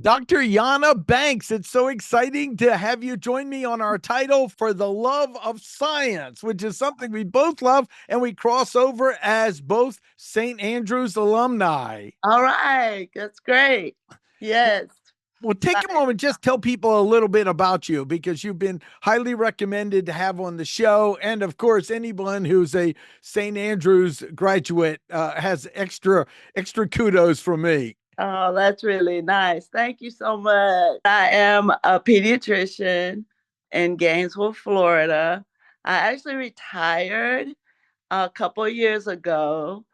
Dr. Yana Banks, it's so exciting to have you join me on our title For the Love of Science, which is something we both love, and we cross over as both St. Andrews alumni. All right, that's great. Yes. Well, take a moment, just tell people a little bit about you because you've been highly recommended to have on the show. And of course, anyone who's a St. Andrews graduate has extra kudos from me. Oh, that's really nice. Thank you so much. I am a pediatrician in Gainesville, Florida. I actually retired a couple of years ago,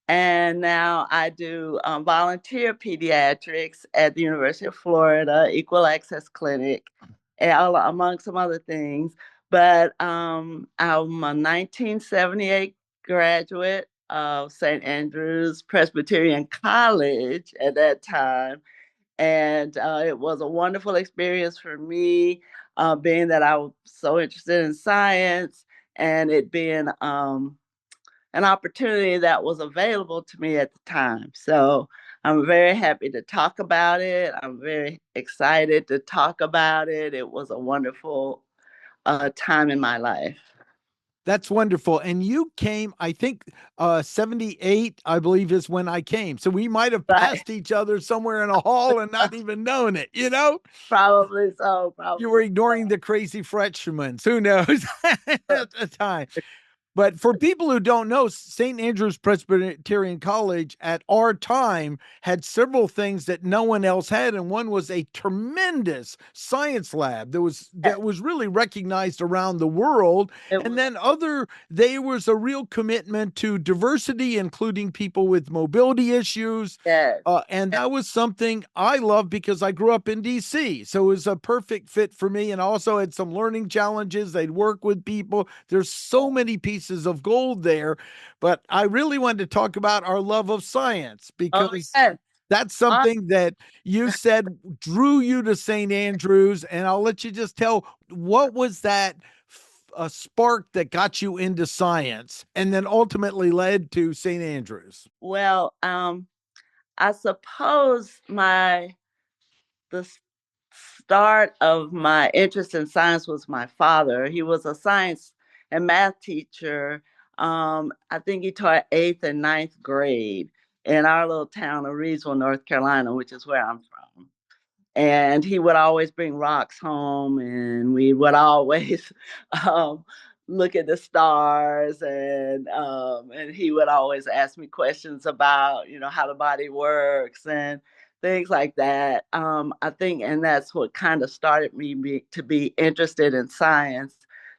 and now I do volunteer pediatrics at the University of Florida Equal Access Clinic, among some other things. But I'm a 1978 graduate of St. Andrews Presbyterian College at that time. And it was a wonderful experience for me, being that I was so interested in science and it being an opportunity that was available to me at the time. So I'm very happy to talk about it. I'm very excited to talk about it. It was a wonderful time in my life. That's wonderful. And you came, I think, 78, I believe, is when I came. So we might have Right. passed each other somewhere in a hall and not even known it, you know? Probably so. You were Probably ignoring the crazy freshmen. Who knows so. at the time? But for people who don't know, St. Andrew's Presbyterian College at our time had several things that no one else had, and one was a tremendous science lab Yes, that was really recognized around the world. it And was. then there was a real commitment to diversity, including people with mobility issues. Yes. And that was something I love because I grew up in DC. So it was a perfect fit for me. And I also had some learning challenges. They'd work with people. There's so many pieces of gold there. But I really wanted to talk about our love of science Oh, because yes. that's Awesome. something that you said drew you to St. Andrews. And I'll let you just tell what was that a spark that got you into science and then ultimately led to St. Andrews. Well, I suppose the start of my interest in science was my father. He was a science and math teacher. I think he taught eighth and ninth grade in our little town of Reedsville, North Carolina, which is where I'm from. And he would always bring rocks home, and we would always um, look at the stars, and he would always ask me questions about how the body works and things like that. I think, and that's what kind of started me to be interested in science.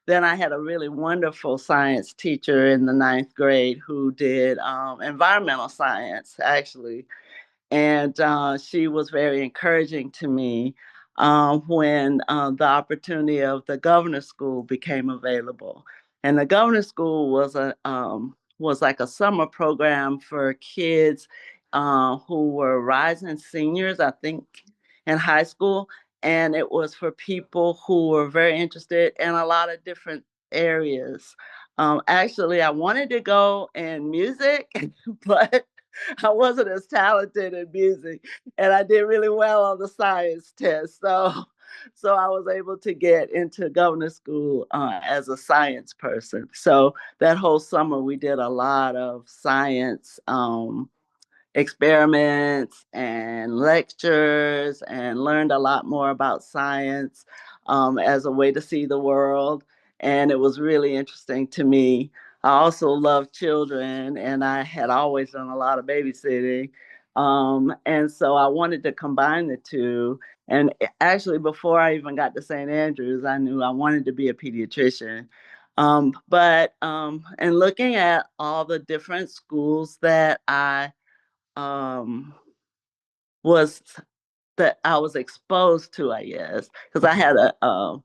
Then I had a really wonderful science teacher in the ninth grade who did environmental science, actually, and she was very encouraging to me when the opportunity of the governor's school became available. And the governor's school was like a summer program for kids who were rising seniors, I think, in high school. And it was for people who were very interested in a lot of different areas. Actually, I wanted to go in music, but I wasn't as talented in music, and I did really well on the science test. So I was able to get into governor school as a science person. So that whole summer, we did a lot of science experiments and lectures, and learned a lot more about science as a way to see the world. And it was really interesting to me. I also love children, and I had always done a lot of babysitting. And so I wanted to combine the two. And actually, before I even got to St. Andrews, I knew I wanted to be a pediatrician. But and looking at all the different schools that um, was that I was exposed to, I guess, because I had a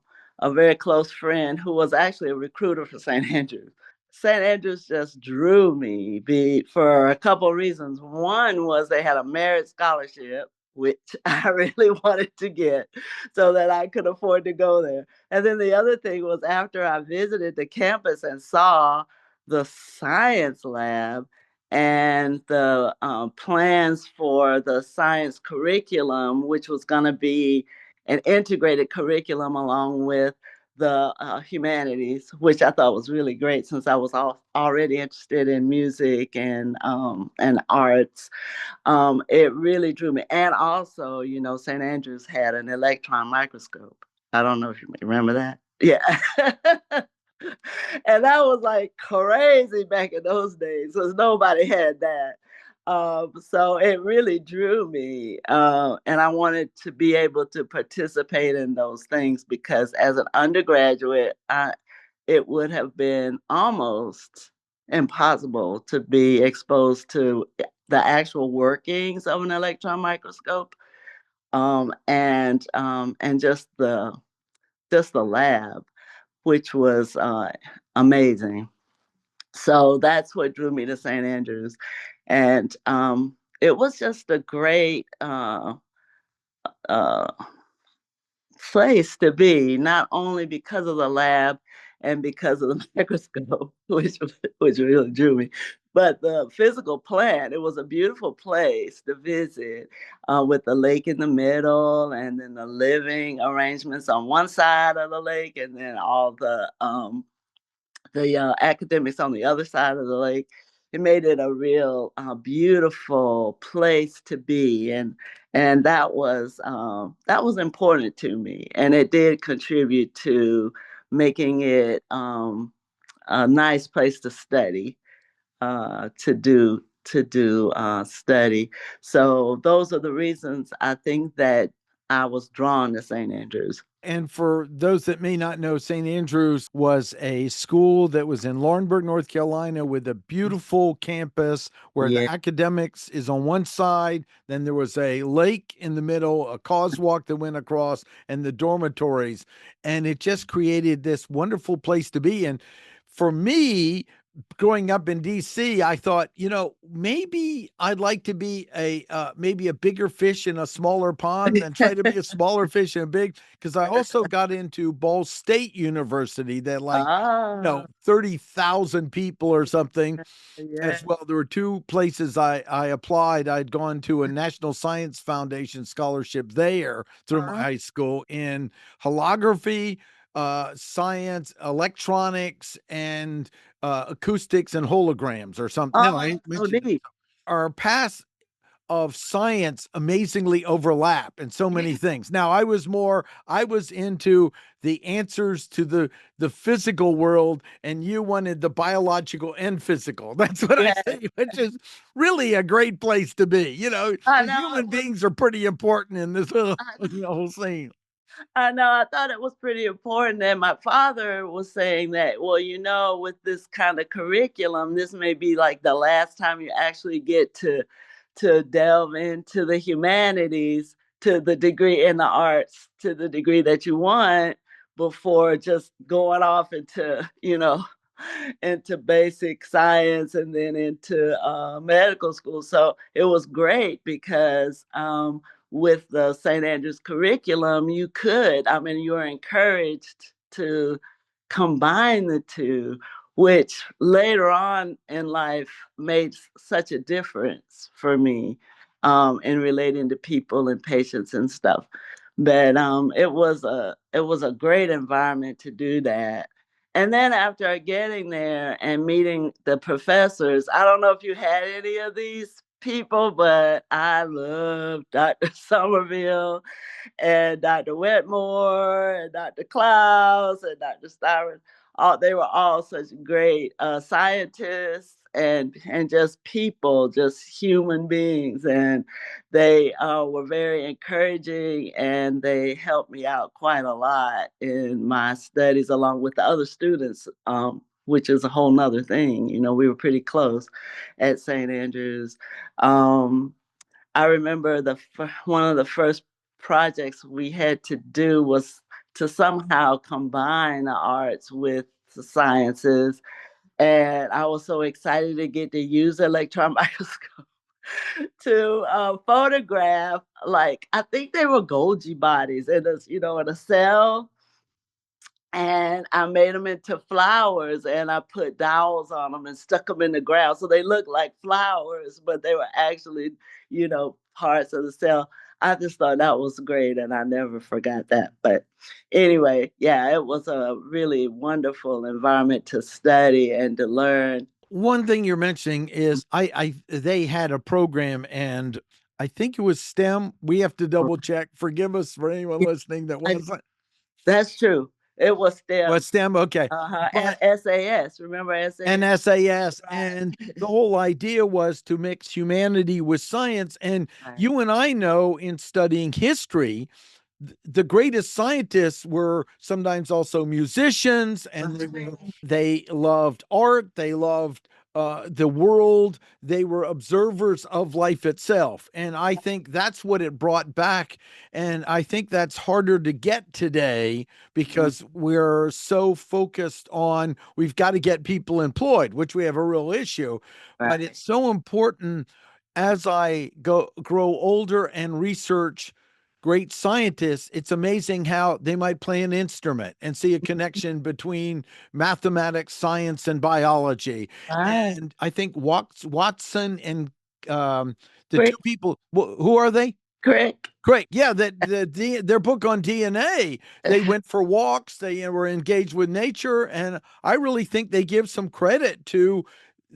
very close friend who was actually a recruiter for St. Andrews. St. Andrews just drew me for a couple of reasons. One was they had a merit scholarship, which I really wanted to get so that I could afford to go there. And then the other thing was after I visited the campus and saw the science lab and the plans for the science curriculum, which was going to be an integrated curriculum along with the humanities, which I thought was really great since I was already interested in music and arts. It really drew me. And also, St. Andrews had an electron microscope. I don't know if you remember that. Yeah. And that was like crazy back in those days because nobody had that. So it really drew me. And I wanted to be able to participate in those things because as an undergraduate, it would have been almost impossible to be exposed to the actual workings of an electron microscope, and just the lab, which was amazing. So that's what drew me to St. Andrews, and it was just a great uh, place to be, not only because of the lab and because of the microscope, which really drew me, but the physical plant. It was a beautiful place to visit, with the lake in the middle, and then the living arrangements on one side of the lake, and then all the academics on the other side of the lake. It made it a real beautiful place to be, and that was important to me, and it did contribute to making it a nice place to study, to do study. So those are the reasons I think that I was drawn to St. Andrews. And for those that may not know, St. Andrews was a school that was in Laurinburg, North Carolina, with a beautiful campus where the Yeah. academics is on one side. Then there was a lake in the middle, a causewalk that went across, and the dormitories. And it just created this wonderful place to be. And for me, growing up in DC, I thought, maybe I'd like to be maybe a bigger fish in a smaller pond than try to be a smaller fish in a big. Because I also got into Ball State University, that like Ah, 30,000 people or something yeah. as well. There were two places I applied. I'd gone to a National Science Foundation scholarship there through my Uh-huh. high school in holography, science, electronics, and acoustics and holograms or something. No, I Oh, ain't so mentioned that. neat. Our past of science amazingly overlap in so many things. Now, I was into the answers to the physical world, and you wanted the biological and physical. That's what I Yeah, say, which is really a great place to be. I The know. human beings are pretty important in this whole, I, whole scene. I know. I thought it was pretty important. And my father was saying that, well, with this kind of curriculum, this may be like the last time you actually get to delve into the humanities to the degree in the arts to the degree that you want before just going off into basic science and then into medical school. So it was great because with the St. Andrews curriculum, you were encouraged to combine the two, which later on in life made such a difference for me, in relating to people and patients and stuff. But it was a great environment to do that. And then after getting there and meeting the professors, I don't know if you had any of these people, but I loved Dr. Somerville and Dr. Wetmore and Dr. Klaus and Dr. Styron. They were all such great scientists and just people, just human beings, and they were very encouraging and they helped me out quite a lot in my studies along with the other students. Which is a whole nother thing. We were pretty close at St. Andrews. Um, I remember one of the first projects we had to do was to somehow combine the arts with the sciences. And I was so excited to get to use the electron microscope to photograph, like, I think they were Golgi bodies in a cell. and I made them into flowers, and I put dowels on them and stuck them in the ground. So they looked like flowers, but they were actually, parts of the cell. I just thought that was great, and I never forgot that. But anyway, yeah, it was a really wonderful environment to study and to learn. One thing you're mentioning is I they had a program, and I think it was STEM. We have to double check. Forgive us for anyone Yeah, listening that I- wasn't. that's true. It was Well, STEM, STEM, okay. and But SAS. Remember and SAS? SAS. Right. And the whole idea was to mix humanity with science. And Right. you and I know in studying history, the greatest scientists were sometimes also musicians, and they loved art, they loved the world, they were observers of life itself. And I think that's what it brought back. And I think that's harder to get today because we're so focused on we've got to get people employed, which we have a real issue. But Right. it's so important as I grow older and research great scientists, it's amazing how they might play an instrument and see a connection between mathematics, science, and biology. Right. And I think Watson and the two Great. people, who are they? Great. Great. Yeah, their book on DNA, they went for walks, they were engaged with nature, and I really think they give some credit to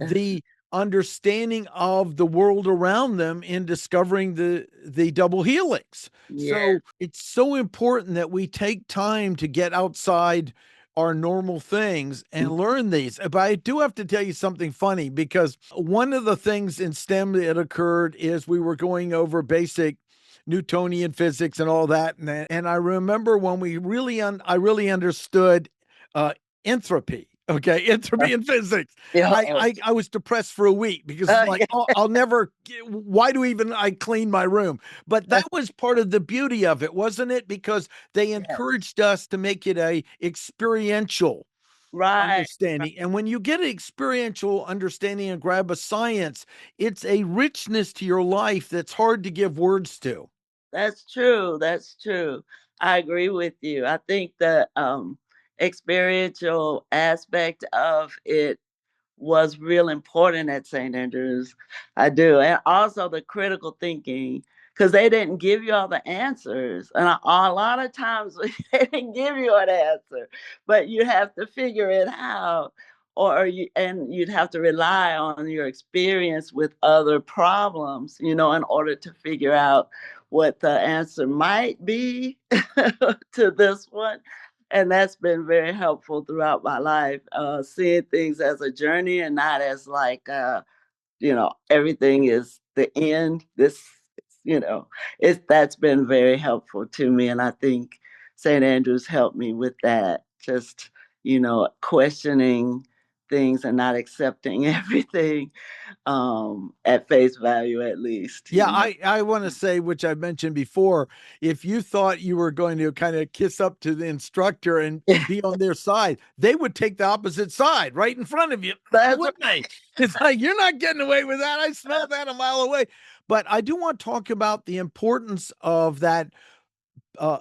the understanding of the world around them in discovering the double helix. Yeah. So it's so important that we take time to get outside our normal things and learn these. But I do have to tell you something funny because one of the things in STEM that occurred is we were going over basic Newtonian physics and all that. And I remember when I really understood uh, entropy. Okay, entropy in physics. Yeah. I was depressed for a week because it's like, Yeah. oh, I'll never. Why do even I clean my room? But that was part of the beauty of it, wasn't it? Because they Yes. encouraged us to make it a experiential Right. understanding. And when you get an experiential understanding and grab a science, it's a richness to your life that's hard to give words to. That's true. That's true. I agree with you. I think the experiential aspect of it was real important at St. Andrews. I do. And also the critical thinking, because they didn't give you all the answers. And a lot of times they didn't give you an answer, but you have to figure it out. And you'd have to rely on your experience with other problems, in order to figure out what the answer might be to this one. And that's been very helpful throughout my life, seeing things as a journey and not as like, everything is the end. You know, that's been very helpful to me. And I think St. Andrews helped me with that, just, questioning things and not accepting everything at face value, at least. Yeah, I want to say, which I mentioned before, if you thought you were going to kind of kiss up to the instructor and be on their side, they would take the opposite side right in front of you, That's wouldn't they? It's like, you're not getting away with that. I smell that a mile away. But I do want to talk about the importance of that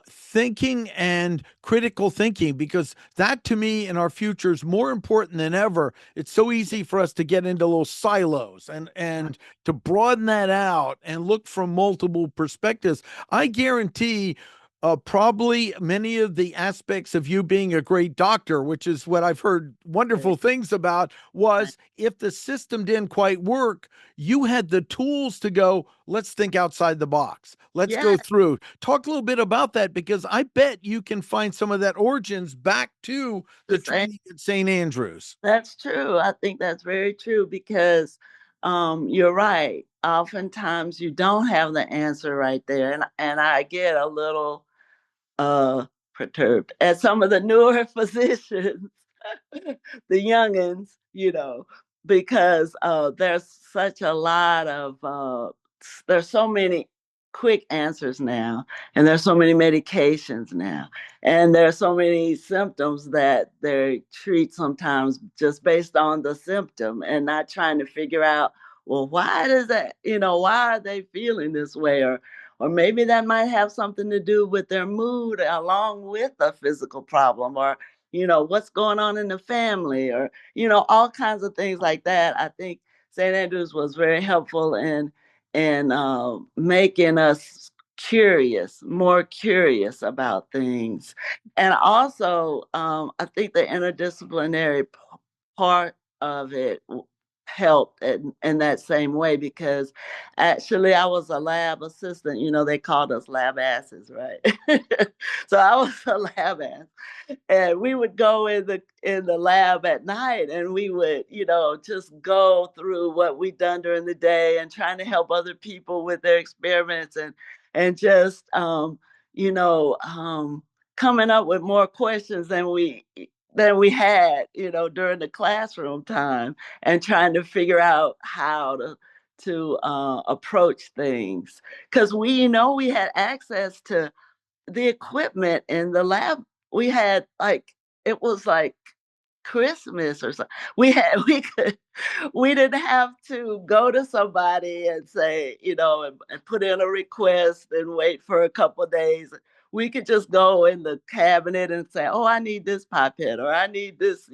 thinking and critical thinking, because that to me in our future is more important than ever. It's so easy for us to get into little silos and to broaden that out and look from multiple perspectives. I guarantee probably many of the aspects of you being a great doctor, which is what I've heard wonderful things about, was if the system didn't quite work, you had the tools to go, let's think outside the box. Let's go yeah, through. Talk a little bit about that, because I bet you can find some of that origins back to the the same. training at St. Andrews. That's true. I think that's very true because you're right. Oftentimes you don't have the answer right there. And I get a little uh perturbed at some of the newer physicians, the youngins, because there's such a lot of there's so many quick answers now, and there's so many medications now, and there's so many symptoms that they treat sometimes just based on the symptom and not trying to figure out, well, why does that, why are they feeling this way, or maybe that might have something to do with their mood along with a physical problem, or what's going on in the family, or, all kinds of things like that. I think St. Andrews was very helpful in making us more curious about things. And also, I think the interdisciplinary part of it helped in that same way, because actually I was a lab assistant. They called us lab asses, right? So I was a lab ass, and we would go in the lab at night, and we would just go through what we'd done during the day and trying to help other people with their experiments, and just you know um coming up with more questions than we had during the classroom time, and trying to figure out how to approach things, because we had access to the equipment in the lab. We had, like, it was like Christmas or something. We didn't have to go to somebody and say, and put in a request and wait for a couple of days. We could just go in the cabinet and say, oh, I need this pipette, or I need this,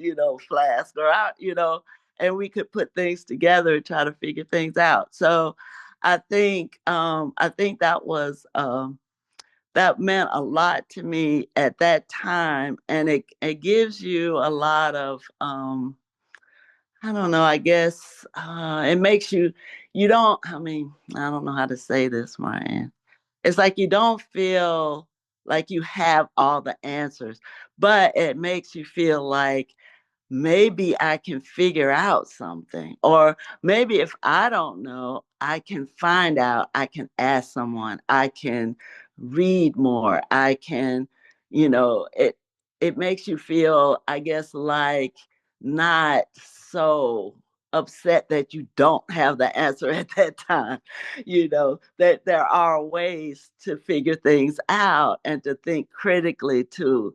flask, or and we could put things together and try to figure things out. So I think that meant a lot to me at that time, and it gives you a lot of I don't know, I guess it makes you don't, I mean, I don't know how to say this, Martin. It's like you don't feel like you have all the answers, but it makes you feel like maybe I can figure out something. Or maybe if I don't know, I can find out. I can ask someone. I can read more. I can, it makes you feel, I guess, like not so upset that you don't have the answer at that time. That there are ways to figure things out and to think critically, to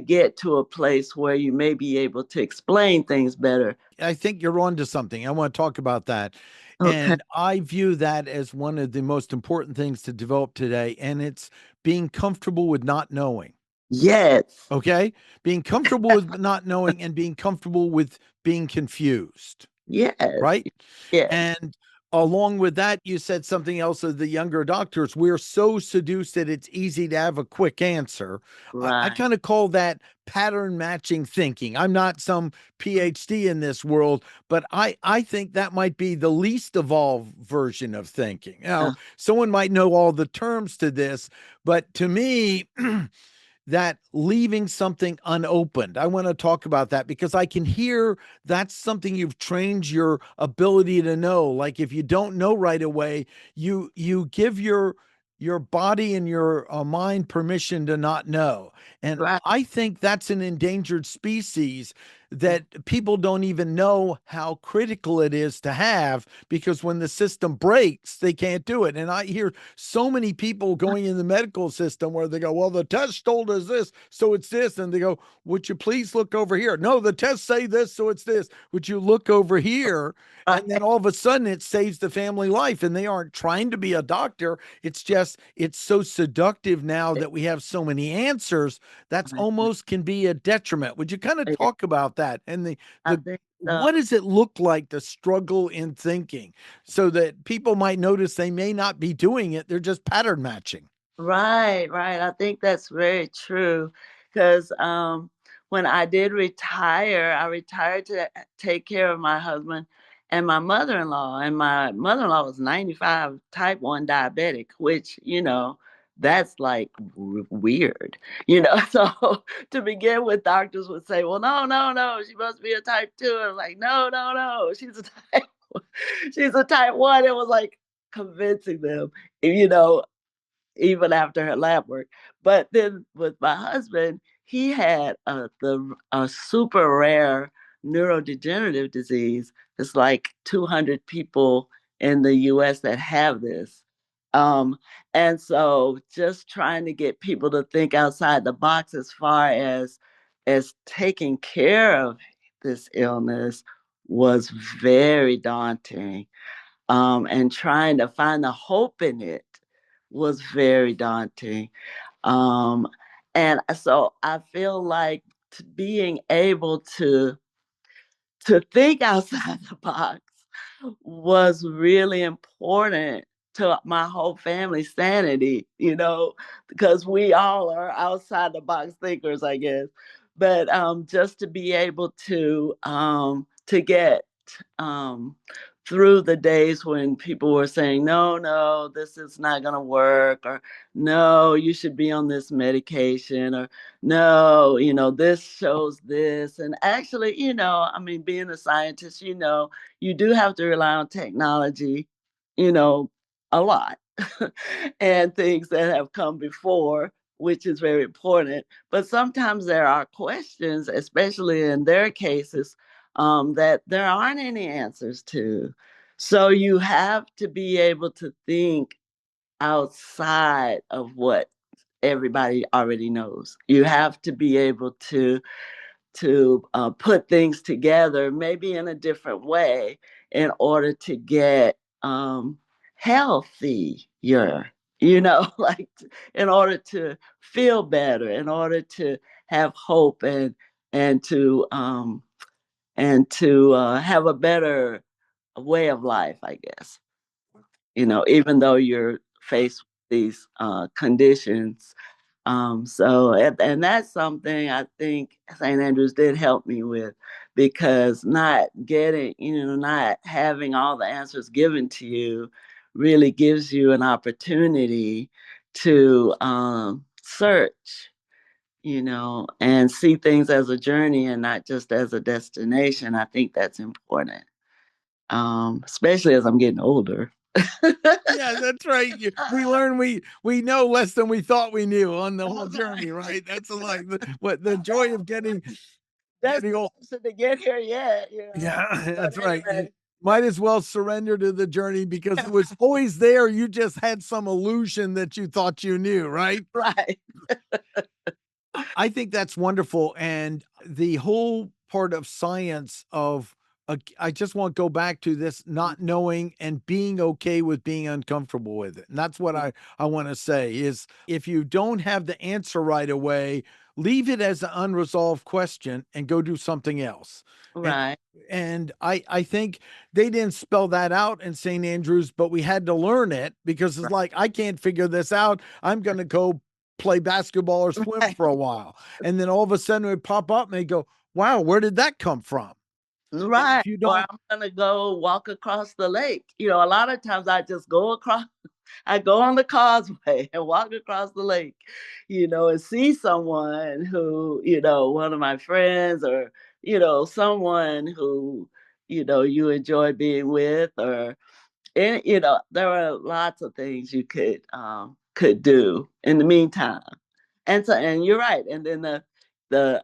get to a place where you may be able to explain things better. I think you're on to something. I want to talk about that. Okay. And I view that as one of the most important things to develop today. And it's being comfortable with not knowing. Yes. Okay. Being comfortable with not knowing and being comfortable with being confused. Yes. Right. Yes. And along with that, you said something else of the younger doctors. We're so seduced that it's easy to have a quick answer. I Right. kind of call that pattern matching thinking. I'm not some PhD in this world, but I think that might be the least evolved version of thinking. Now, Uh, someone might know all the terms to this, but to me, that leaving something unopened. I want to talk about that because I can hear that's something you've trained your ability to know. Like if you don't know right away, you give your body and your mind permission to not know. And right. I think that's an endangered species that people don't even know how critical it is to have, because when the system breaks, they can't do it. And I hear so many people going in the medical system where they go, well, the test told us this, so it's this. And they go, would you please look over here? No, the tests say this, so it's this. Would you look over here? And then Right. all of a sudden it saves the family life. And they aren't trying to be a doctor. It's just, it's so seductive now that we have so many answers. That's almost can be a detriment. Would you kind of Yeah, talk about that and I the think so. what does it look like to struggle in thinking so that people might notice they may not be doing it, they're just pattern matching? Right, right. I think that's very true. Because when I did retire, I retired to take care of my husband and my mother-in-law. And my mother-in-law was 95, type 1 diabetic, which, that's like weird. So to begin with, doctors would say, well, no, no, no, she must be a type 2. And I'm like, no, no, no, she's a type, she's a type 1. It was like convincing them, you know, even after her lab work. But then with my husband, he had a super rare neurodegenerative disease. It's like 200 people in the U.S. that have this. Um, and so just trying to get people to think outside the box as far as taking care of this illness was very daunting, and trying to find the hope in it was very daunting. Um, and so I feel like being able to think outside the box was really important to my whole family's sanity, because we all are outside the box thinkers, I guess. But just to be able to get um, through the days when people were saying, no, no, this is not going to work, or no, you should be on this medication, or no, this shows this. And actually, I mean, being a scientist, you do have to rely on technology, you know, a lot and things that have come before, which is very important. But sometimes there are questions, especially in their cases, that there aren't any answers to. So you have to be able to think outside of what everybody already knows. You have to be able to put things together, maybe in a different way, in order to get healthier. Like in order to feel better, in order to have hope, and to have a better way of life, I guess. Even though you're faced with these conditions. And that's something I think St. Andrews did help me with, because not having all the answers given to you really gives you an opportunity to search, and see things as a journey and not just as a destination. I think that's important, especially as I'm getting older. Yeah, that's right. We learn we know less than we thought we knew on the whole journey, right? That's like what the joy of That's getting old. to get here yet, Yeah, But that's right. You anyway, might as well surrender to the journey because it was always there. You just had some illusion that you thought you knew, right? right. I think that's wonderful. And the whole part of science of I just want to go back to this not knowing and being okay with being uncomfortable with it. And that's what I want to say is if you don't have the answer right away, leave it as an unresolved question and go do something else. And Right. and I think they didn't spell that out in St. Andrews, but we had to learn it because it's Right. like I can't figure this out. I'm going to go play basketball or swim Right. for a while. And then all of a sudden it pop up and they go, wow, where did that come from? And Right. if you Or don't, I'm gonna go walk across the lake. A lot of times I just go across, I go on the causeway and walk across the lake, and see someone who, one of my friends, or, someone who, you enjoy being with, or, and, there are lots of things you could do in the meantime. And you're right. And then the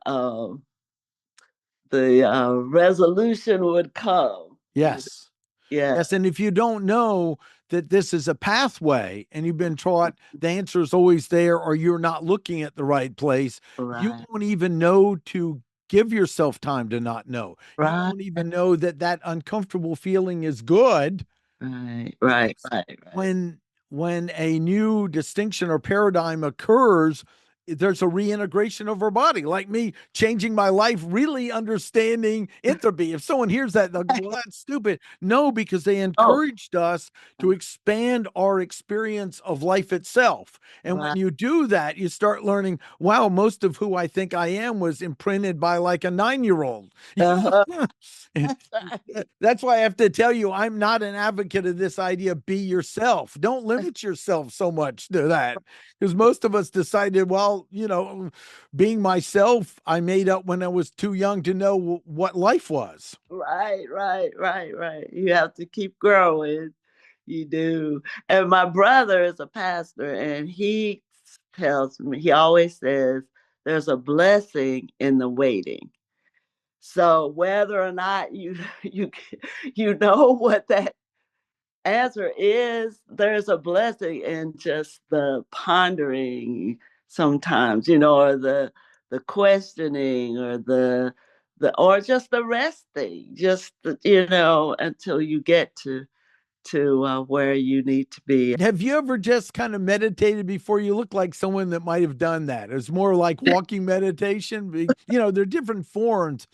resolution would come. yes. Yeah. Yes. And if you don't know that this is a pathway and you've been taught the answer is always there or you're not looking at the right place, you Right. won't even know to give yourself time to not know. You Right. won't even know that that uncomfortable feeling is good. Right. Right. Right. Right. when when a new distinction or paradigm occurs, there's a reintegration of our body, like me changing my life, really understanding entropy. If someone hears that, they'll go, well, that's stupid. No, because they Oh. encouraged us to expand our experience of life itself. And when Right. you do that, you start learning, wow, most of who I think I am was imprinted by like a 9-year old. Uh-huh. That's why I have to tell you, I'm not an advocate of this idea. Be yourself. Don't limit yourself so much to that. Because most of us decided, well, being myself, I made up when I was too young to know what life was. Right. Right. Right. Right. You have to keep growing. You do. And my brother is a pastor, and he tells me, he always says, there's a blessing in the waiting. So whether or not you know what that answer is, there's a blessing in just the pondering sometimes, or the questioning, or the or just the resting, just until you get to where you need to be. Have you ever just kind of meditated before? You look like someone that might have done that. It's more like walking meditation. There are different forms,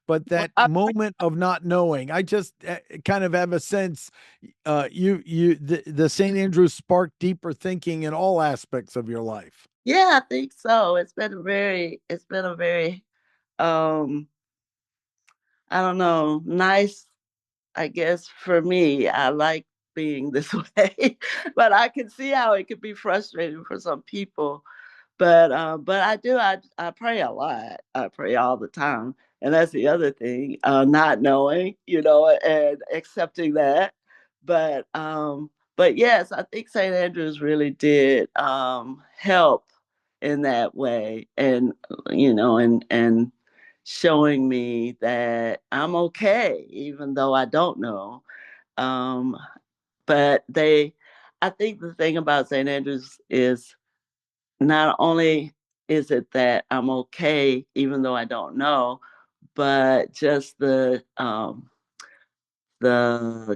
but that moment of not knowing, I just kind of have a sense the St. Andrews sparked deeper thinking in all aspects of your life. Yeah, I think so. It's been a very, um, I don't know, nice, I guess, for me. I like being this way, but I can see how it could be frustrating for some people. But I pray a lot. I pray all the time. And that's the other thing, not knowing, and accepting that. But yes, I think St. Andrews really did help in that way, and and showing me that I'm okay, even though I don't know. Um, but I think the thing about St. Andrews is not only is it that I'm okay, even though I don't know, but just the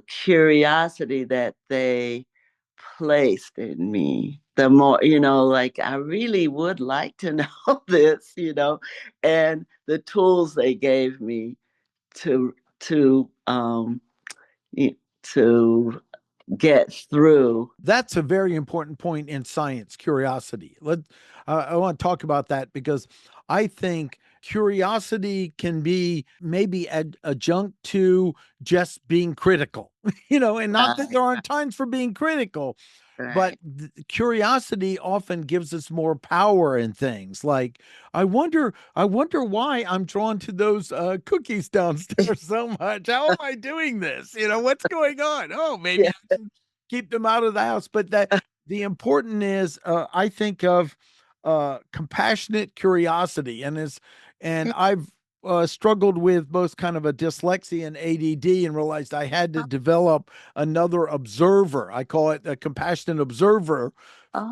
curiosity that they placed in me. The more, like I really would like to know this, and the tools they gave me to to um to get through. That's a very important point in science, curiosity. I want to talk about that because I think curiosity can be maybe adjunct to just being critical, and not that Right, there aren't times for being critical, but right. curiosity often gives us more power in things. Like I wonder why I'm drawn to those cookies downstairs so much. How am I doing this? What's going on? Oh, maybe Yeah. I can keep them out of the house. But that the important is, I think of compassionate curiosity, and I've struggled with both kind of a dyslexia and ADD, and realized I had to develop another observer. I call it a compassionate observer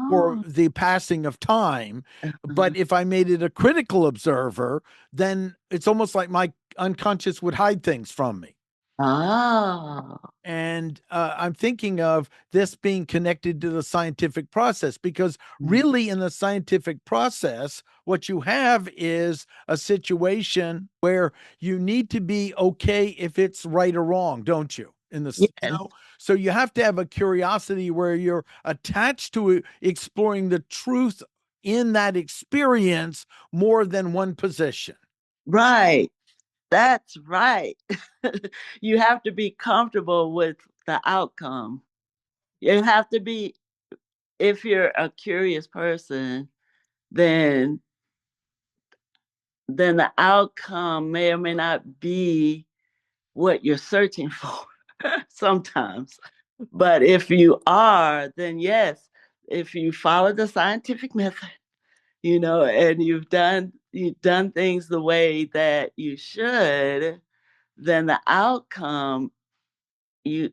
for Oh. the passing of time. Uh-huh. But if I made it a critical observer, then it's almost like my unconscious would hide things from me. Oh. And I'm thinking of this being connected to the scientific process, because really, in the scientific process, what you have is a situation where you need to be okay if it's right or wrong, don't you? Yes. So you have to have a curiosity where you're attached to exploring the truth in that experience more than one position. Right. That's right. You have to be comfortable with the outcome. You have to be, if you're a curious person, then the outcome may or may not be what you're searching for sometimes. But if you are, then yes, if you follow the scientific method, and you've done things the way that you should, then the outcome you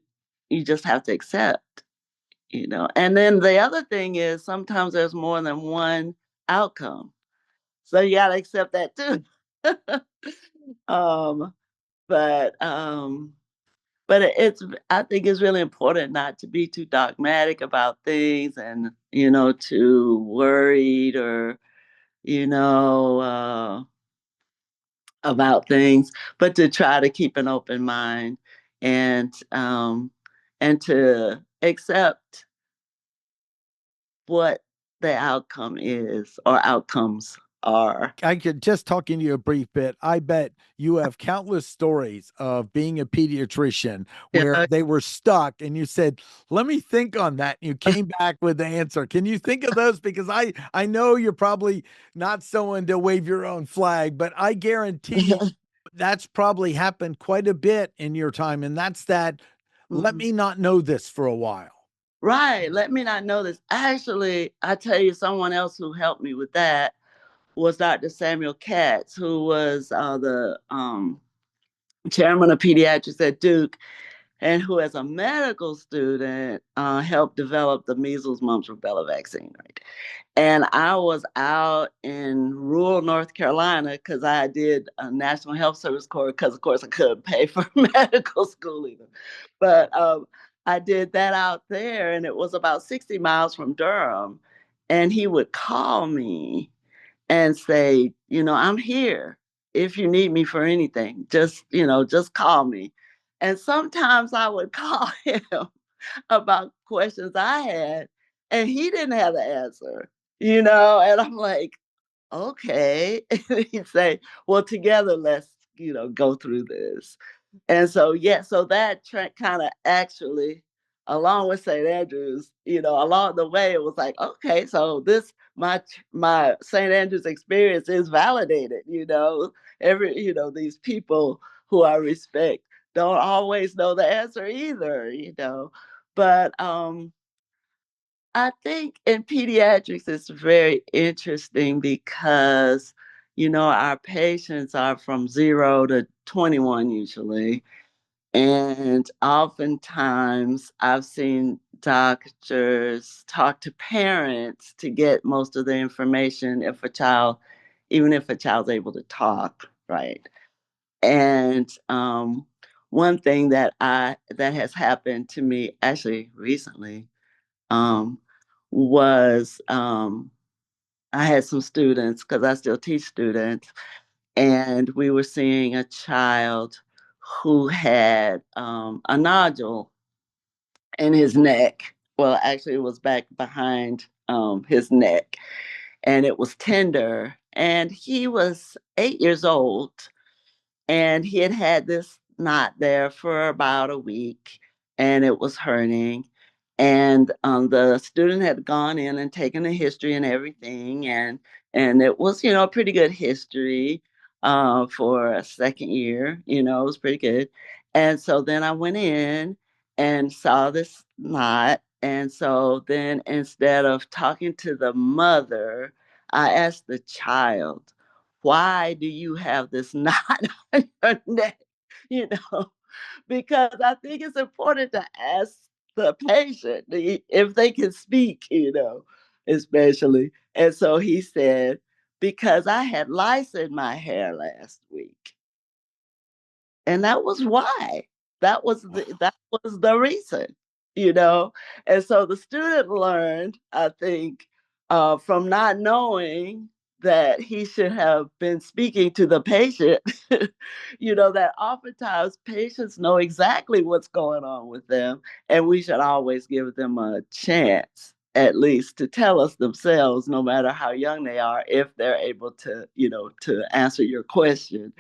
you just have to accept. And then the other thing is sometimes there's more than one outcome. So you gotta accept that too. um, but it's I think it's really important not to be too dogmatic about things, and too worried, or you know uh about things, but to try to keep an open mind, and to accept what the outcome is, or outcomes are. I could just talking to you a brief bit. I bet you have countless stories of being a pediatrician where Yeah. they were stuck and you said, "Let me think on that." And you came back with the answer. Can you think of those? Because I know you're probably not someone to wave your own flag, but I guarantee that's probably happened quite a bit in your time. And that's that, let Mhm. me not know this for a while. Right. Let me not know this. Actually, I tell you, someone else who helped me with that was Dr. Samuel Katz, who was the chairman of pediatrics at Duke, and who, as a medical student, helped develop the measles, mumps, rubella vaccine. Right. And I was out in rural North Carolina because I did a National Health Service course, because, of course, I couldn't pay for medical school either. But I did that out there, and it was about 60 miles from Durham. And he would call me and say, I'm here. If you need me for anything, just call me. And sometimes I would call him about questions I had, and he didn't have the answer, and I'm like, okay. And he'd say, well, together, let's, go through this. And so, yeah, so that kind of actually, along with St. Andrews, along the way, it was like, okay, so this, my St. Andrews experience is validated, these people who I respect don't always know the answer either. But I think in pediatrics, it's very interesting because, our patients are from 0 to 21 usually. And oftentimes I've seen doctors talk to parents to get most of the information even if a child's able to talk, right? And one thing that has happened to me actually recently um, was I had some students because I still teach students, and we were seeing a child who had a nodule in his neck. Well, actually, it was back behind his neck, and it was tender. And he was 8 years old, and he had had this knot there for about a week, and it was hurting. And the student had gone in and taken a history and everything, and it was, a pretty good history for a second year. It was pretty good. And so then I went in and saw this knot. And so then instead of talking to the mother, I asked the child, why do you have this knot on your neck? You know, because I think it's important to ask the patient if they can speak, especially. And so he said, because I had lice in my hair last week. And that was why. That was the reason, you know. And so the student learned, I think, from not knowing that he should have been speaking to the patient, that oftentimes patients know exactly what's going on with them, and we should always give them a chance at least to tell us themselves, no matter how young they are, if they're able to answer your question,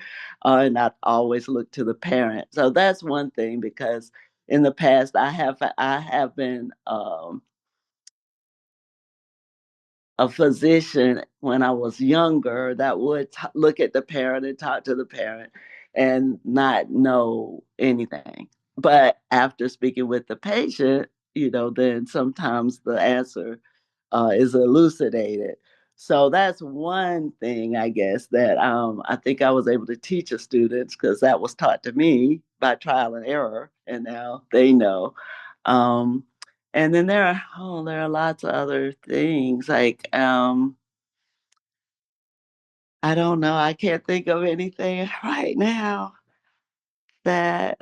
and not always look to the parent. So that's one thing, because in the past I have been a physician when I was younger that would look at the parent and talk to the parent and not know anything. But after speaking with the patient, then sometimes the answer is elucidated. So that's one thing, I guess, that I think I was able to teach the students, because that was taught to me by trial and error, and now they know. Um, and then there are lots of other things like I don't know, I can't think of anything right now that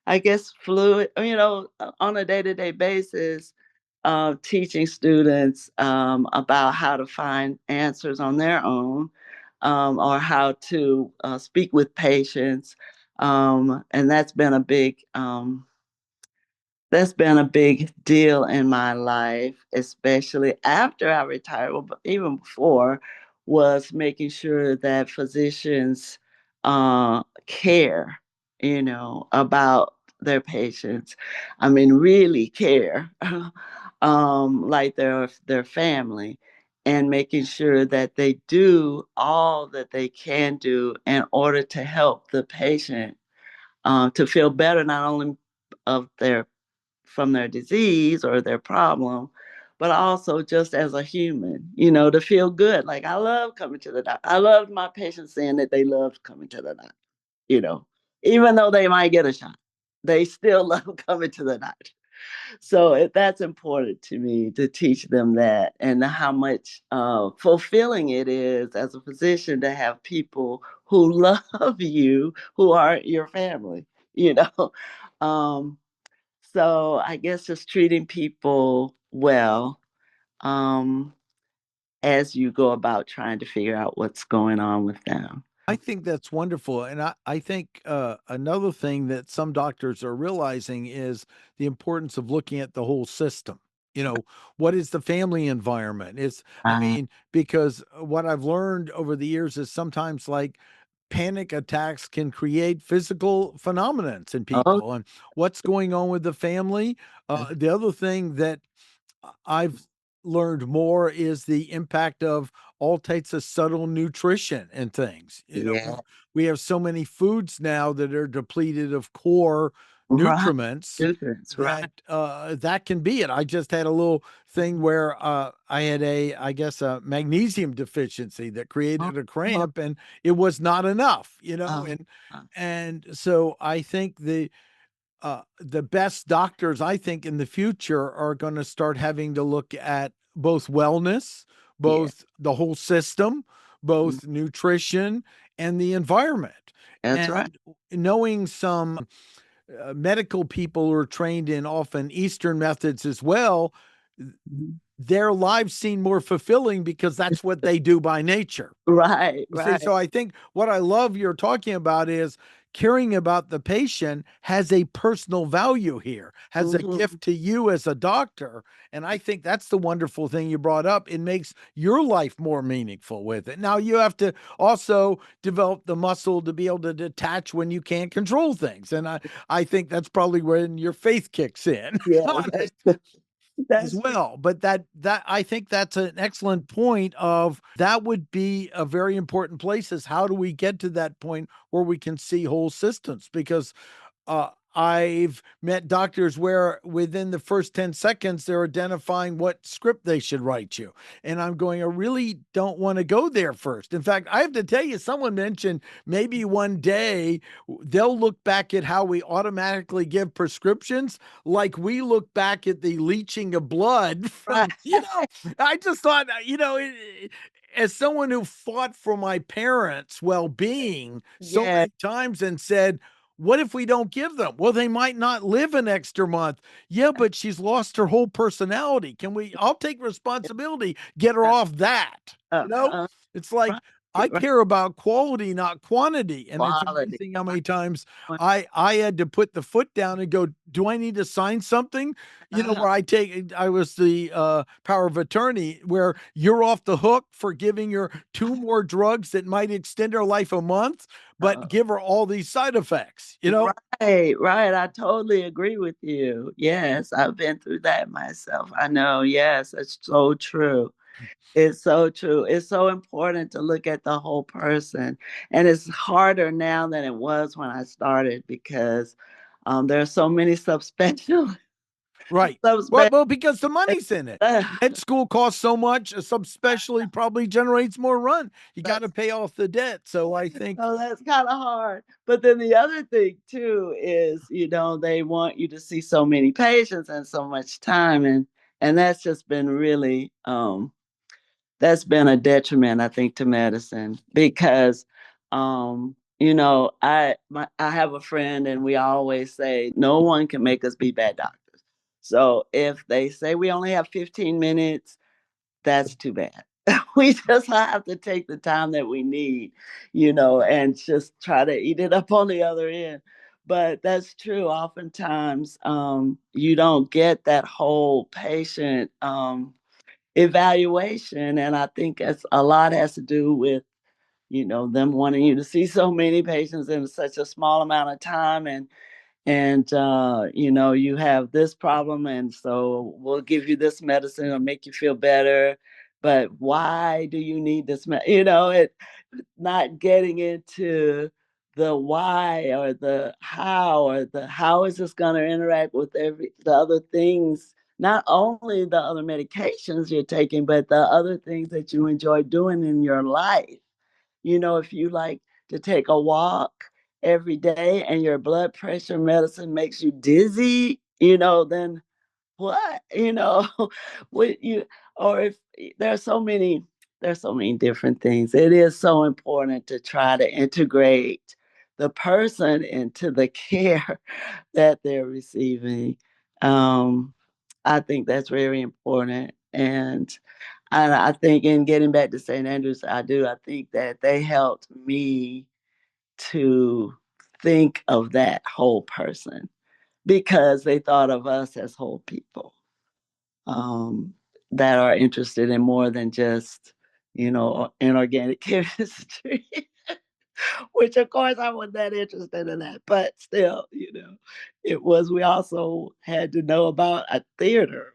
I guess fluid, on a day-to-day basis, teaching students about how to find answers on their own, or how to speak with patients. And that's been a big deal in my life, especially after I retired, well, but even before, was making sure that physicians care, about their patients. I mean, really care, like their family, and making sure that they do all that they can do in order to help the patient to feel better, not only of their from their disease or their problem, but also just as a human, to feel good. Like, I love coming to the doctor. I love my patients saying that they love coming to the doctor, you know, even though they might get a shot, they still love coming to the doctor. So that's important to me, to teach them that, and how much fulfilling it is as a physician to have people who love you, who are your family, you know. Um, So I guess just treating people well, um, as you go about trying to figure out what's going on with them. I think that's wonderful. And I think another thing that some doctors are realizing is the importance of looking at the whole system. You know, what is the family environment? I Uh, mean, because what I've learned over the years is sometimes like panic attacks can create physical phenomenons in oh, people. And what's going on with the family? The other thing that I've learned more is the impact of all types of subtle nutrition and things. You know, yeah, we have so many foods now that are depleted of core right. nutriments Nutrients, right. that that can be it. I just had a little thing where I had I guess a magnesium deficiency that Oh, created a oh, cramp and it was not enough, you know, oh, oh, and so I think the best doctors, I think, in the future are going to start having to look at both wellness, yeah, both the whole system, mm, both nutrition and the environment. that's right. And knowing some medical people who are trained in often Eastern methods as well, Mhm. their lives seem more fulfilling because that's what they do by nature. Right, You see, right. so I think what I love you're talking about is caring about the patient has a personal value here, has a Mhm. gift to you as a doctor. And I think that's the wonderful thing you brought up. It makes your life more meaningful with it. Now, you have to also develop the muscle to be able to detach when you can't control things. And I think that's probably when your faith kicks in. Yeah, As that's well. But that I think that's an excellent point of that would be a very important place is how do we get to that point where we can see whole systems? Because I've met doctors where within the first 10 seconds, they're identifying what script they should write you. And I'm going, I really don't want to go there first. In fact, I have to tell you, someone mentioned maybe one day they'll look back at how we automatically give prescriptions like we look back at the leaching of blood right. from, I just thought, as someone who fought for my parents' well being so Yeah. many times and said, what if we don't give them? Well, they might not live an extra month. Yeah, but she's lost her whole personality. Can we? I'll take responsibility. Get her off that. You know, Uh-huh. it's like Right, I right. care about quality, not quantity. And it's Quality. amazing how many times I had to put the foot down and go, do I need to sign something? Uh-huh. Where I was the power of attorney, where you're off the hook for giving her two more drugs that might extend her life a month, but Uh, give her all these side effects, right, right. I totally agree with you. Yes, I've been through that myself. I know. Yes, it's so true. It's so true. It's so important to look at the whole person. And it's harder now than it was when I started because there are so many subspecial Right. Well, subspecial. well, because the money's in it. Med school costs so much, a subspecialty probably generates more run. You got to That's pay off the debt. So I think, so that's kind of hard. But then the other thing too is, they want you to see so many patients and so much time, and that's just been really that's been a detriment, I think, to medicine because I have a friend and we always say no one can make us be bad doctors. So if they say we only have 15 minutes, that's too bad. We just have to take the time that we need, and just try to eat it up on the other end. But that's true. Oftentimes, you don't get that whole patient evaluation. And I think it's a lot has to do with, them wanting you to see so many patients in such a small amount of time and you have this problem and so we'll give you this medicine or make you feel better, but why do you need this it not getting into the why or the how is this going to interact with the other things, not only the other medications you're taking but the other things that you enjoy doing in your life. If you like to take a walk every day and your blood pressure medicine makes you dizzy, then what? What you or if there's so many different things. It is so important to try to integrate the person into the care that they're receiving. Um, I think that's very important. And I think in getting back to St. Andrews, I think that they helped me to think of that whole person because they thought of us as whole people um, that are interested in more than just, inorganic chemistry. Which of course I wasn't that interested in that, but still, it was. We also had to know about a theater.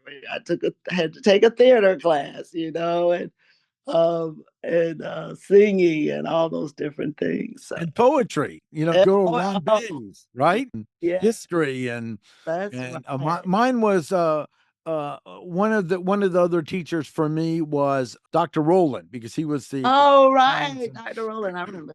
Had to take a theater class, and singing and all those different things. So, And poetry, go long oh, days, right? And yeah, history that's and right. mine was one of the other teachers for me was Dr. Rowland because he was the Oh, science right, Dr. Rowland, I remember.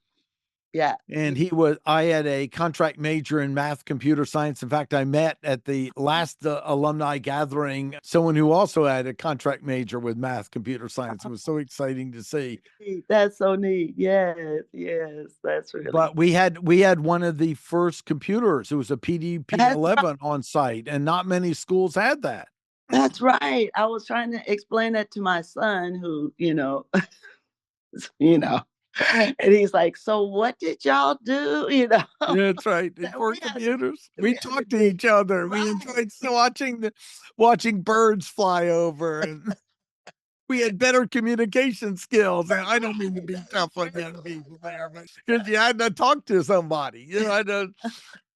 Yeah, and I had a contract major in math computer science. In fact, I met at the last alumni gathering someone who also had a contract major with math computer science. It was so exciting to see. that's so neat. Yes, yes, that's really. But we had one of the first computers. It was a That's right. PDP-11 on site, and not many schools had that. That's right. I was trying to explain that to my son, who, you know, and he's like, "So what did y'all do?" Yeah, that's right. Before We had to, computers, we we had to talked to dig. each other. We Right. enjoyed watching birds fly over, and we had better communication skills. And I don't mean to be tough on young people there, but because you had to talk to somebody, I don't.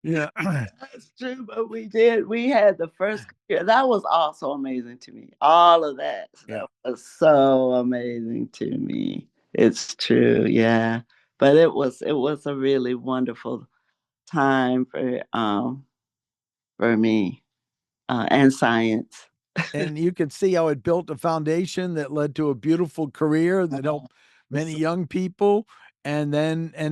Yeah, That's true, but we did. We had the first computer. That was also amazing to me. All of that yeah. stuff was so amazing to me. It's true, yeah. But it was a really wonderful time for me and science. And you can see how it built a foundation that led to a beautiful career that helped many It's young people. And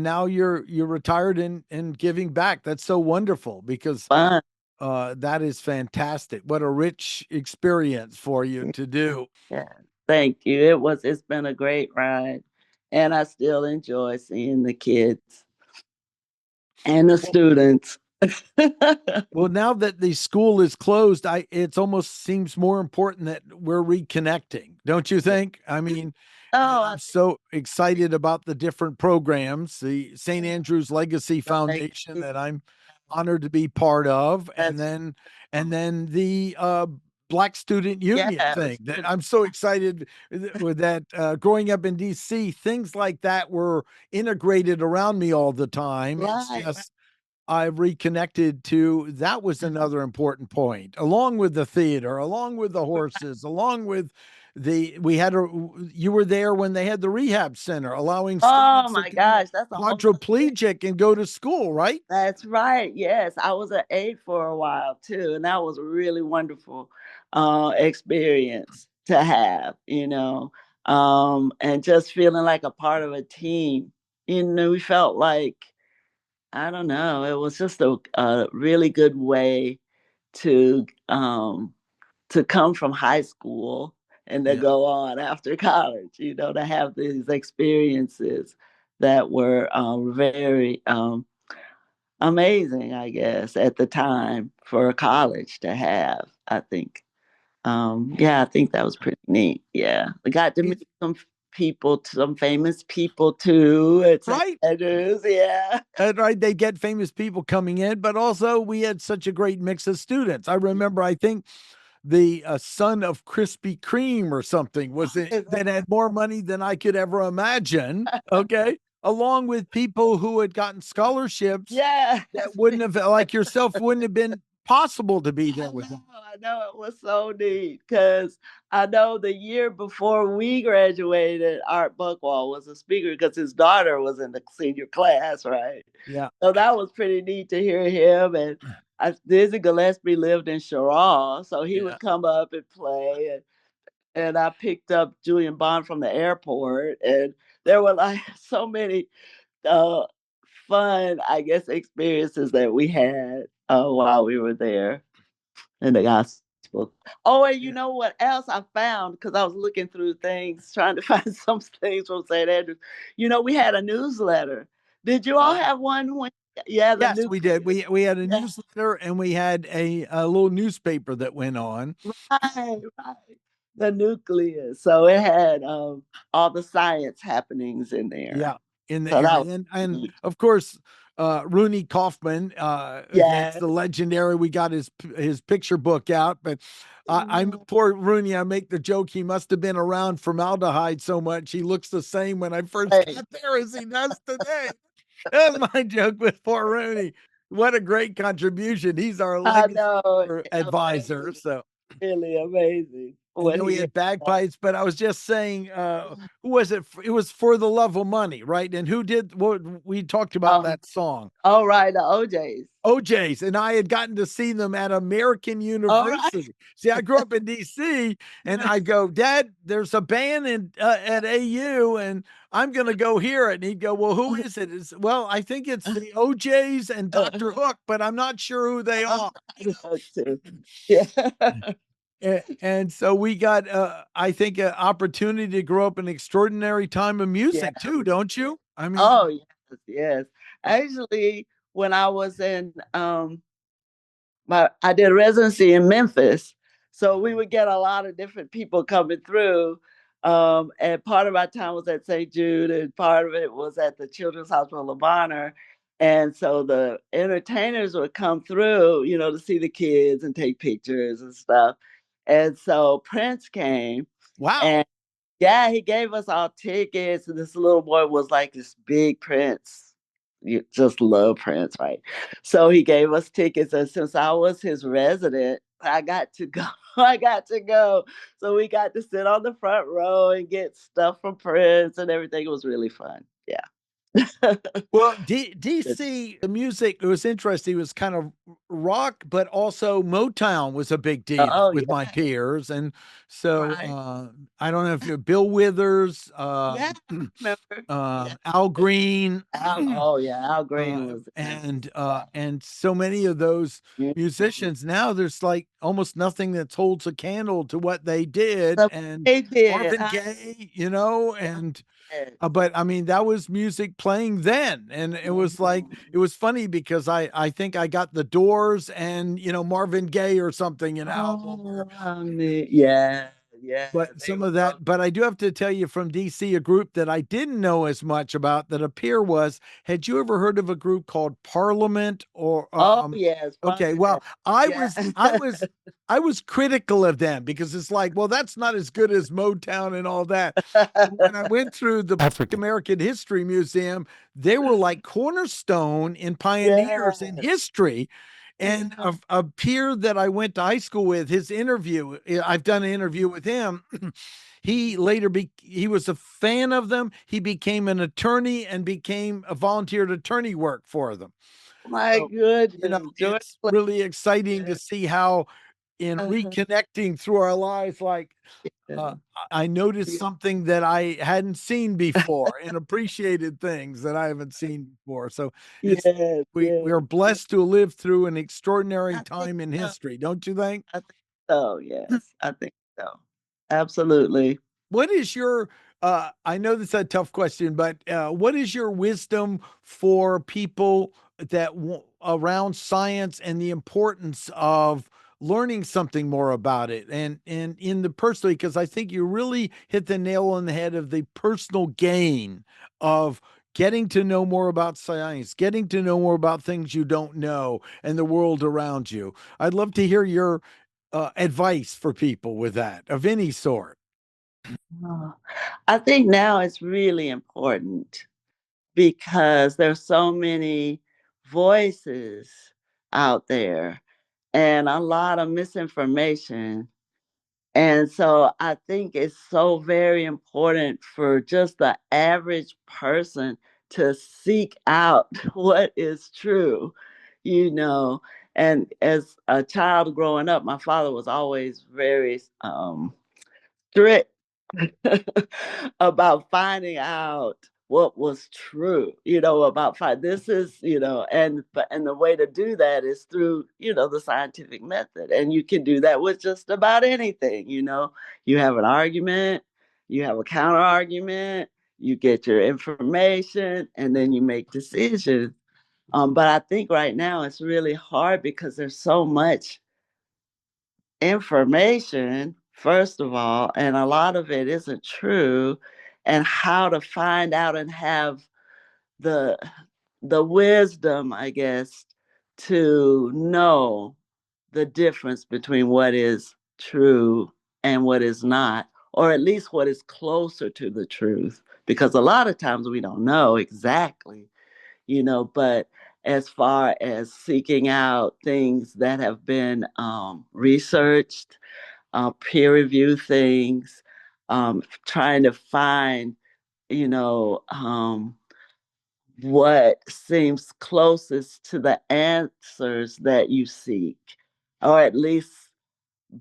now you're retired and giving back. That's so wonderful because fun. that is fantastic. What a rich experience for you to do. Yeah. Thank you. It's been a great ride. And I still enjoy seeing the kids and the Well, students. well, now that the school is closed, it almost seems more important that we're reconnecting, don't you think? I mean, Oh, I I'm so excited about the different programs, the St. think Andrew's Legacy like Foundation that I'm honored to be part of, and that's then the Black Student yeah, Union thing that I'm so excited with that. Growing up in DC, things like that were integrated around me all the time. It's right. just I've reconnected to that was another important point, along with the theater, along with the horses, along with you were there when they had the rehab center, allowing Oh students that my could be gosh, that's a whole nother thing. quadriplegic and go to school, right? That's right. Yes, I was an aide for a while too, and that was a really wonderful experience to have. And just feeling like a part of a team. We felt like I don't know. It was just a really good way to come from high school and to Yeah. go on after college. To have these experiences that were very amazing, I guess, at the time for a college to have. I think. Yeah, I think that was pretty neat. Yeah, we got to It's meet some famous people too at St. right. Andrews. Yeah. Right. They get famous people coming in, but also we had such a great mix of students. I remember, I think the son of Krispy Kreme or something that had more money than I could ever imagine. Okay. Along with people who had gotten scholarships Yeah. that wouldn't have, like yourself, wouldn't have been possible to be there with them. I know it was so neat because I know the year before we graduated, Art Buckwall was a speaker because his daughter was in the senior class, right? Yeah. So that was pretty neat to hear him. And Dizzy Gillespie lived in Sherrall, so he Yeah. would come up and play. And I picked up Julian Bond from the airport, and there were like so many uh, fun, I guess, experiences that we had while we were there in the gospel. Oh, and you Yeah. know what else I found? Because I was looking through things, trying to find some things from St. Andrews. We had a newsletter. Did you all Uh, have one when? Yeah, the Yes, we did. nucleus. We had a Yeah, newsletter and we had a little newspaper that went on. right, right. The nucleus. So it had all the science happenings in there. Yeah, in the So that area, was and neat. of course, Rooney Kaufman. That's Yes. the legendary. We got his picture book out, but I'm Yeah. poor Rooney. I make the joke he must have been around formaldehyde so much he looks the same when I first Right. got there as he does today. That's my joke with poor Rooney. What a great contribution! He's our I legacy know. advisor. Amazing. So. Really amazing And what then we he had bagpipes, but I was just saying, who was it? It was For the Love of Money, right? And who did what? We talked about um that song. all right, the OJs. OJ's, and I had gotten to see them at American All right. University. See, I grew up in DC, and I go, Dad, there's a band at AU, and I'm going to go hear it. And he'd go, Well, who is it? Well, I think it's the OJ's and Dr. Hook, but I'm not sure who they are. Too. Yeah. And so we got, I think, an opportunity to grow up in an extraordinary time of Yeah, music too, we don't did. you? I mean, Oh, yes, yes. Actually, when I was in I did residency in Memphis, so we would get a lot of different people coming through. And part of our time was at St. Jude, and part of it was at the Children's Hospital of Bonner. And so the entertainers would come through, to see the kids and take pictures and stuff. And so Prince came, wow. and yeah, he gave us all tickets, and this little boy was like this big Prince. You just love Prince, right? So he gave us tickets, and since I was his resident, I got to go. I got to go. So we got to sit on the front row and get stuff from Prince and everything. It was really fun. Yeah. Well, DC, the music, it was interesting. It was kind of rock, but also Motown was a big deal Oh, with my yeah. peers. And so Right. I don't know if you're Bill Withers, Yeah. Remember? Yeah. Al Green, Oh, yeah. Al Green was yeah. and so many of those Mhm. musicians now. There's like almost nothing that holds a candle to what they did, So and they did. Marvin Gaye, and Yes. but I mean that was music playing then, and it was like Mhm. it was funny because I think I got the Doors and Marvin Gaye or something an album. Oh, yeah, yeah, But they some were of both. that, but I do have to tell you from DC, a group that I didn't know as much about that appear was, had you ever heard of a group called Parliament or Oh, yes, okay, Funky well, Town. Yeah. I was critical of them because it's like, well, that's not as good as Motown and all that. When I went through the African American History Museum, they were like cornerstone in pioneers in Yes. history. And Yeah. a peer that I went to high school with, his interview, I've done an interview with him. He was a fan of them. He became an attorney and became a volunteered attorney work for them. My So, goodness, George it's Floyd. really exciting Yeah. to see how in Uh-huh. reconnecting through our lives, like uh, Yeah. I noticed Yeah. something that I hadn't seen before and appreciated things that I haven't seen before. So it's Yes, we yes. are blessed to live through an extraordinary I think time in so. history, don't you think? I think so, yes. I think so. Absolutely. What is your I know this is a tough question, but what is your wisdom for people around science and the importance of learning something more about it and in the personally, because I think you really hit the nail on the head of the personal gain of getting to know more about science, getting to know more about things you don't know and the world around you. I'd love to hear your advice for people with that of any sort. Oh, I think now it's really important because there's so many voices out there and a lot of misinformation. And so I think it's so very important for just the average person to seek out what is true, you know. And as a child growing up, my father was always very strict about finding out what was true, about this is, and the way to do that is through, the scientific method. And you can do that with just about anything. You have an argument, you have a counter argument, you get your information, and then you make decisions. But I think right now it's really hard because there's so much information, first of all, and a lot of it isn't true, and how to find out and have the wisdom, I guess, to know the difference between what is true and what is not, or at least what is closer to the truth. Because a lot of times we don't know exactly, but as far as seeking out things that have been researched, peer review things, trying to find, you know, um, what seems closest to the answers that you seek, or at least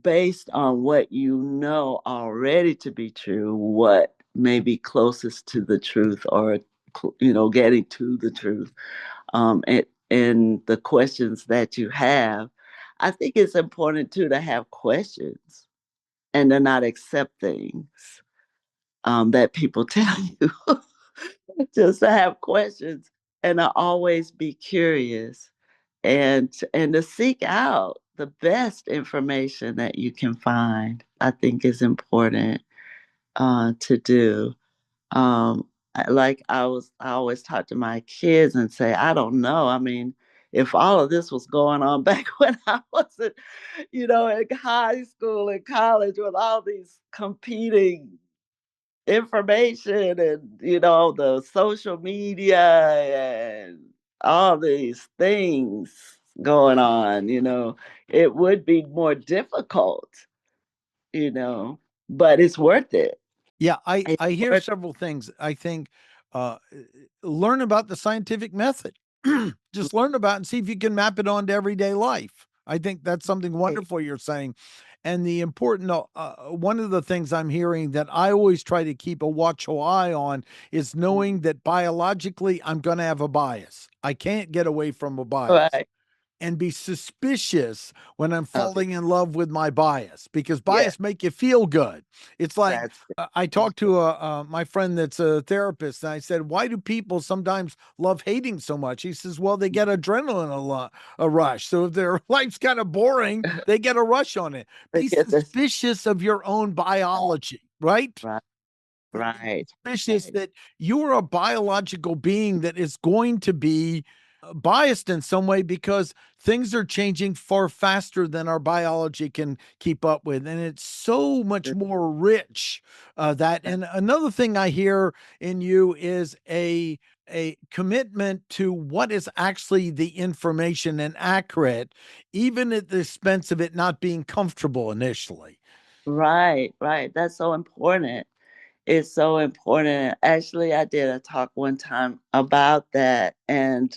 based on what you know already to be true, what may be closest to the truth, or getting to the truth. And the questions that you have, I think it's important too to have questions and to not accept things that people tell you. Just to have questions and to always be curious, and to seek out the best information that you can find. I think is important to do. I always talk to my kids and say, I don't know. I mean, if all of this was going on back when I was in high school and college with all these competing information and the social media and all these things going on, it would be more difficult, you know, but it's worth it. Yeah, I It's I hear worth several things. I think uh, learn about the scientific method. Just learn about it and see if you can map it onto everyday life. I think that's something it. wonderful you're saying. And the important one of the things I'm hearing that I always try to keep a watchful eye on is knowing that biologically I'm going to have a bias. I can't get away from a bias Right. and be suspicious when I'm Okay. falling in love with my bias because Yeah, bias make you feel good. It's like that's it. I talked to my friend that's a therapist, and I said, "Why do people sometimes love hating so much?" He says, "Well, they get adrenaline a rush. So if their life's kind of boring, they get a rush on it. I Be get this. suspicious of your own biology, right? Right. Right. Suspicious Right. that you're a biological being that is going to be biased in some way because things are changing far faster than our biology can keep up with. And it's so much more rich that. And another thing I hear in you is a commitment to what is actually the information and accurate, even at the expense of it not being comfortable initially. Right. Right. That's so important. It's so important. Actually, I did a talk one time about that, and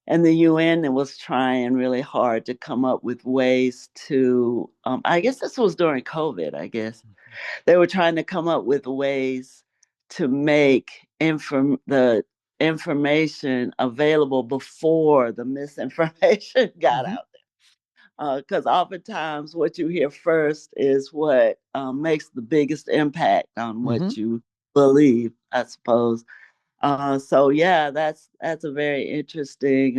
the UN was trying really hard to come up with ways to. I guess this was during COVID. I guess they were trying to come up with ways to make the information available before the misinformation got Mhm. out, because oftentimes what you hear first is what makes the biggest impact on Mhm. what you believe, I suppose. So yeah, that's a very interesting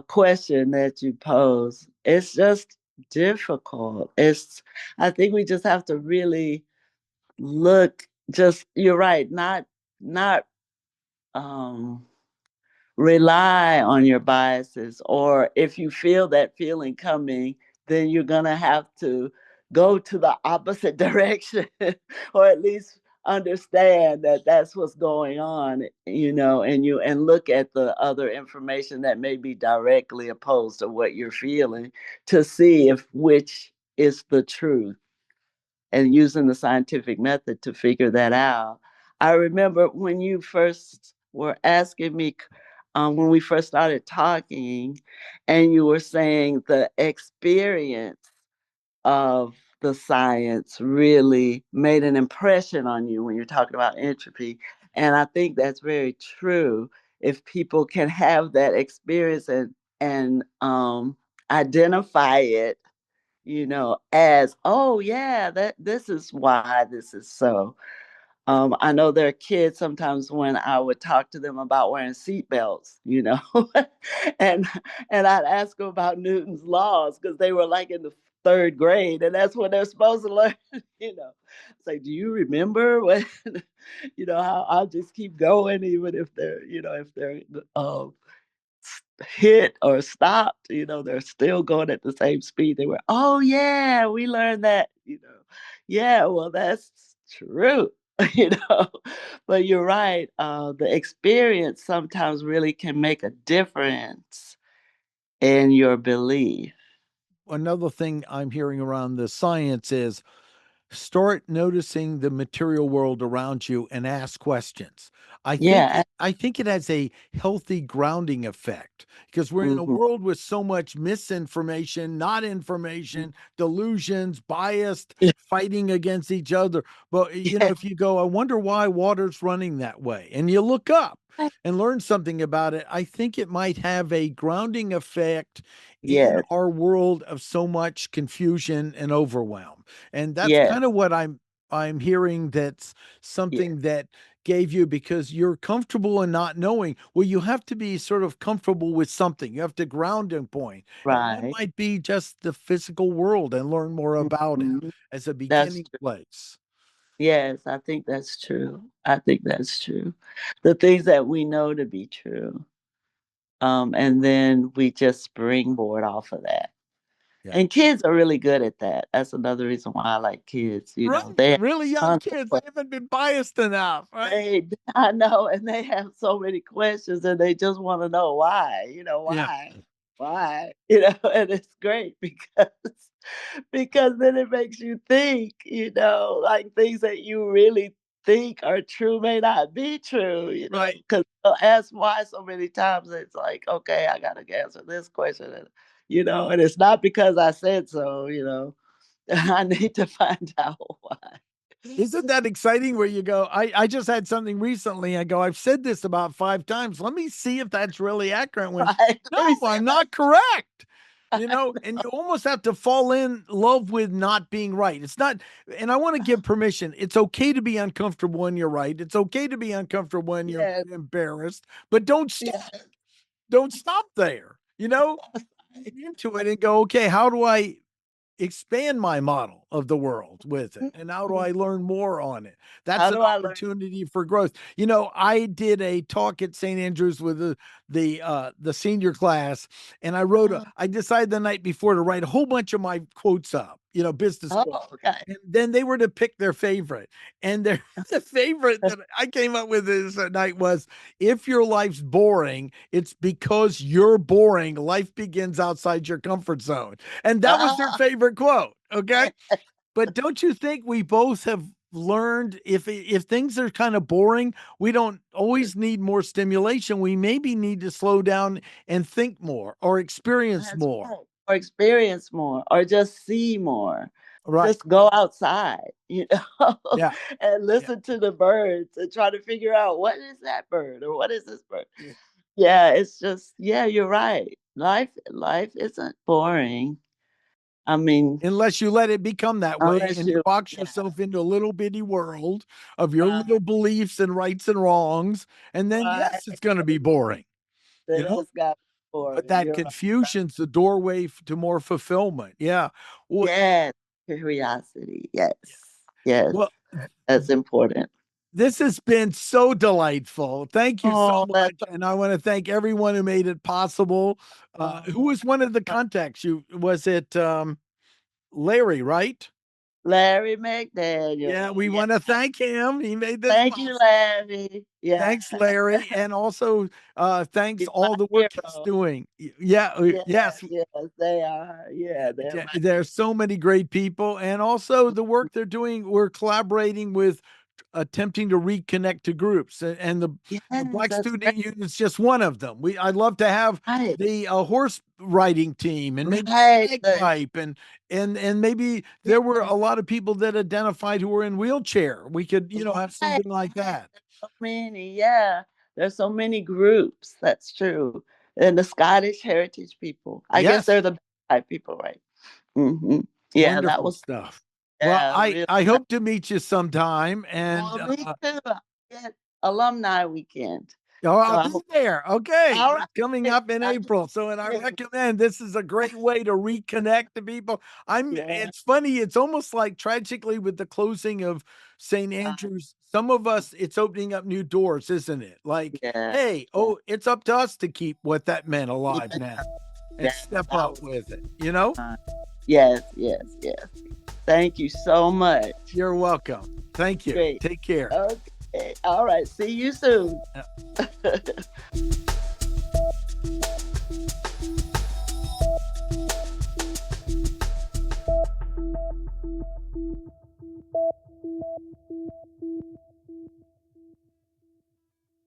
question that you pose. It's just difficult. I think we just have to really look. Just you're right, not um rely on your biases, or if you feel that feeling coming, then you're going to have to go to the opposite direction, or at least understand that that's what's going on, and look at the other information that may be directly opposed to what you're feeling, to see if which is the truth, and using the scientific method to figure that out. I remember when you first were asking me, when we first started talking, and you were saying the experience of the science really made an impression on you when you're talking about entropy. And I think that's very true. If people can have that experience and identify it, as, oh yeah, that this is why this is so. I know there are kids sometimes when I would talk to them about wearing seatbelts, and I'd ask them about Newton's laws because they were like in the third grade, and that's what they're supposed to learn. you know, Say, do you remember when? How I'll just keep going even if they're hit or stopped, they're still going at the same speed they were. Oh yeah, we learned that, Yeah, well, that's true, you know. But you're right. The experience sometimes really can make a difference in your belief. Another thing I'm hearing around the science is start noticing the material world around you and ask questions. Yeah. I think it has a healthy grounding effect because we're in a Mhm. world with so much misinformation, not information, delusions, biased, fighting against each other. But Yeah. if you go, I wonder why water's running that way, and you look up and learn something about it, I think it might have a grounding effect in Yes. our world of so much confusion and overwhelm. And that's Yes. kind of what I'm hearing, that's Yes. something that gave you, because you're comfortable in not knowing. Well, you have to be sort of comfortable with something. You have to ground and point. And that Right. might be just the physical world and learn more about it Mhm. as a That's beginning true. place. Yes, I think that's true. I think that's true. The things that we know to be true. And then we just springboard off of that. Yeah. And kids are really good at that. That's another reason why I like kids. Right. They have Really young tons of kids. They questions. haven't been biased enough. Right. I know, and they have so many questions, and they just want to know why. Yeah. Why? And it's great because then it makes you think. Like things that you really think are true may not be true. Right. Because they'll ask why so many times. It's like, okay, I gotta answer this question, and it's not because I said so. I need to find out why. Isn't that exciting where you go, I just had something recently. I go, I've said this about 5 times. Let me see if that's really accurate. When Right? no, Let me see I'm if not correct. I And you almost have to fall in love with not being right. It's not, and I want to give permission. It's okay to be uncomfortable when you're right. It's okay to be uncomfortable when you're Yes, embarrassed, but don't stop. yes. Don't stop there. Dig into it and go, okay, how do I expand my model of the world with it, and how do Mhm. I learn more on it? That's How an do I learn? opportunity for growth. I did a talk at St. Andrews with the senior class, and Oh, I decided the night before to write a whole bunch of my quotes up, business quotes, oh, okay. and then they were to pick their favorite. And their the favorite that I came up with this night was, if your life's boring, it's because you're boring. Life begins outside your comfort zone. And that was their Ah, favorite quote. Okay. yeah, But don't you think we both have learned, if things are kind of boring, we don't always need more stimulation. We maybe need to slow down and think more or experience that's more. right. Or experience more, or just see more. Right. Just go outside, Yeah. and Yeah. listen to the birds and try to figure out what is that bird or what is this bird. Yeah, it's just yeah, you're right. Life isn't boring. I mean, Unless you let it become that way unless and you you box yeah, yourself into a little bitty world of your right, little beliefs and rights and wrongs. And then, right. yes, it's going to be boring, you That know? has got But boring. that You're right. confusion's the doorway to more fulfillment. Yeah. Well, Yes, curiosity. Yes, yes, well, that's important. this has been so delightful. Thank you so Oh, that's much. And I want to thank everyone who made it possible. Who oh, was one of the contacts? Was it Larry, right? Larry Yeah, McDaniel. we Yeah, want to thank him. He made this thank you, possible. Larry. Yeah, Thanks, Larry. And also thanks he's my all the work he's hero. doing. Yeah, Yes, yes. yes, they are. Yeah, they're my There's so many great people. And also the work they're doing, we're collaborating with, attempting to reconnect to groups, and the yes, Black that's Student great. Union is just one of them. I'd love to have Right, the horse riding team, and maybe right. bagpipe, and maybe Yeah, there were a lot of people that identified who were in wheelchair. We could have right. something like that. So many. Yeah, there's so many groups. That's true. And the Scottish heritage people. I guess they're Yes, the type people, right? Hmm. Yeah, that wonderful was stuff. Well, Yeah, really. I hope to meet you sometime, and Oh, me too. Yeah, alumni weekend. oh, So I'll I be hope. there. Okay, All that's coming right. up in April. So, and I Yeah. recommend this is a great way to reconnect to people. Yeah. It's funny. It's almost like tragically with the closing of St. Andrews. Some of us, it's opening up new doors, isn't it? Like, Yeah. hey, Yeah. oh, it's up to us to keep what that meant alive Yeah. now and Yeah. step That up was with it. You know, fun. Yes. Yes. Yes. Thank you so much. you're welcome. Thank you. Great. Take care. Okay. All right. See you soon.